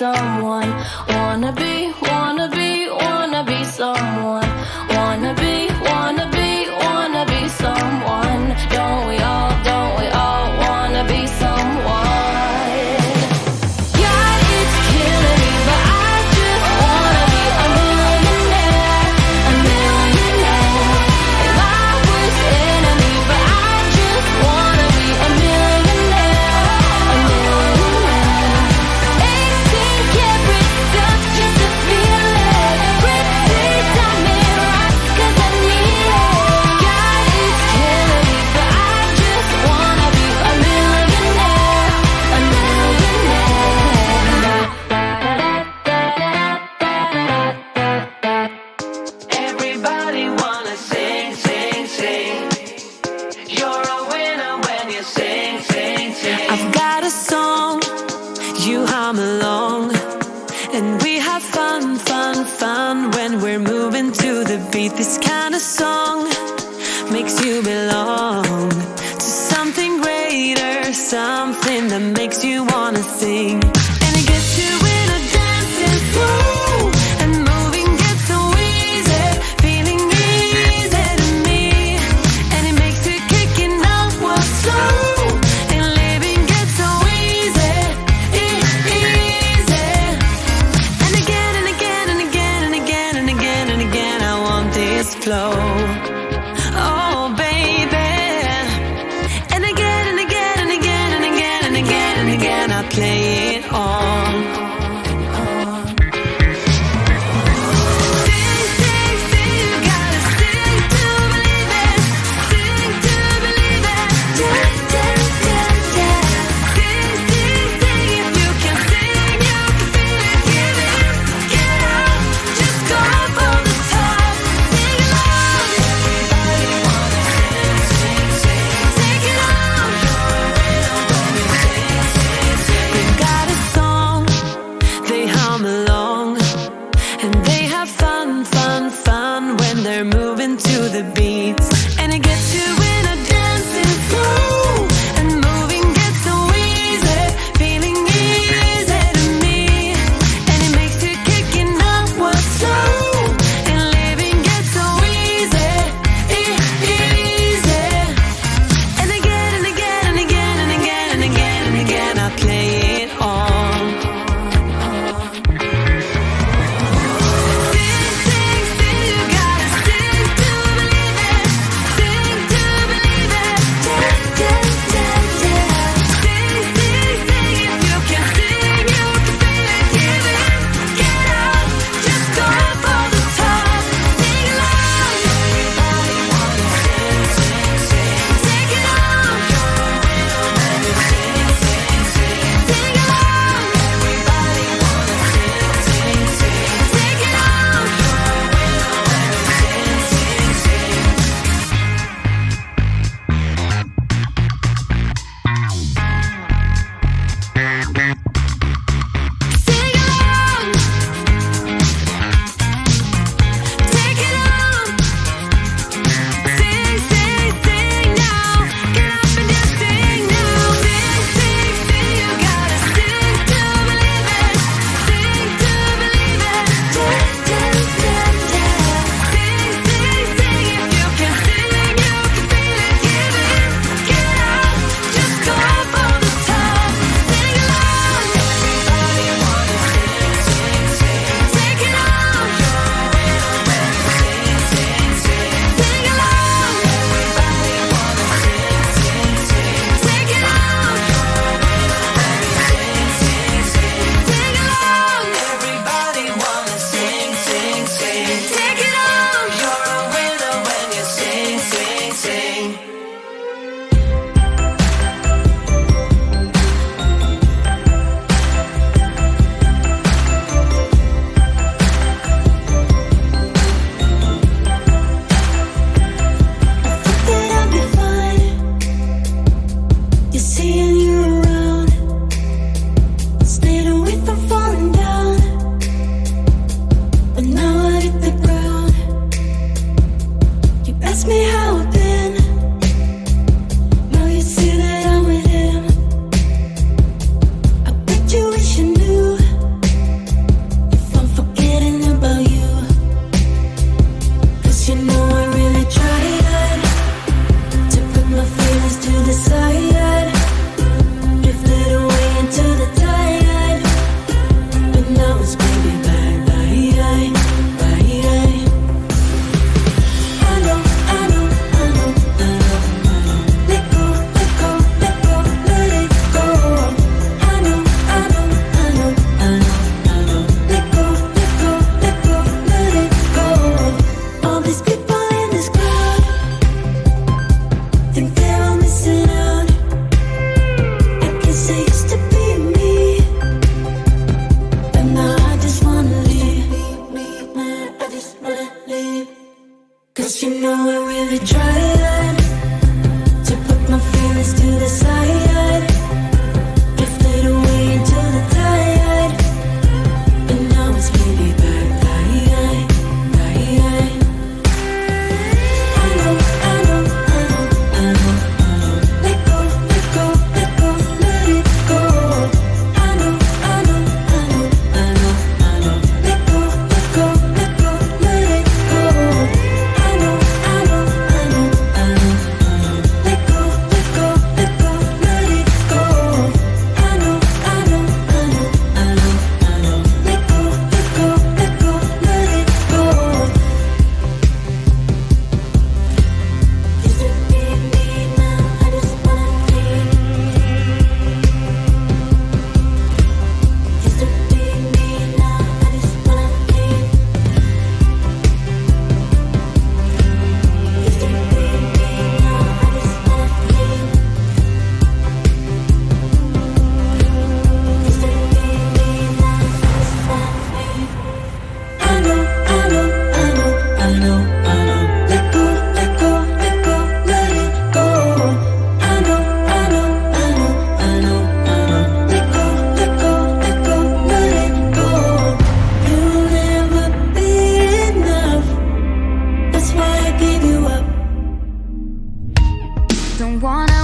someone. Wanna be someone. Wanna be someone. Don't we all wanna be someone? God, it's killing me, but I just wanna be a millionaire, a millionaire. And my worst enemy, but I just wanna be a millionaire, a millionaire. 18 karat stuff just to feel it. Pretty diamond rocks 'cause I need it. God, it's killing me, but I just wanna be a millionaire, a millionaire. Everybody wanna sing, sing, sing. You're a winner when you sing, sing, sing. I've got a song, you hum along, and we have fun, fun, fun when we're moving to the beat. This kind of song makes you belong to something greater, something that makes you wanna sing. And it gets you in a dancing flow, and moving gets so easy, feeling easy to me. And it makes you kicking out what's slow, and living gets so easy, easy. And again and again and again and again and again and again, I want this flow. Oh, baby. And again and again and again and again and again and again, I play it on. Sing, sing, sing, you gotta sing to believe it. Sing to believe it. Yeah, yeah, yeah, yeah. Sing, sing, sing, if you can sing, you can feel it. Give it, get up, just go for the top. Sing along. Everybody wanna sing, sing, sing. Take it on. They've got a song, they hum along, and they have fun, fun, fun when they're moving to the beats. And it gets you in a dancing flow, and moving gets so easy, feeling easy to me. And it makes you kicking up what's slow, and living gets so easy, easy. And again and again and again and again and again and again, I play it on. Sing, sing, sing, you gotta sing to believe it. wanna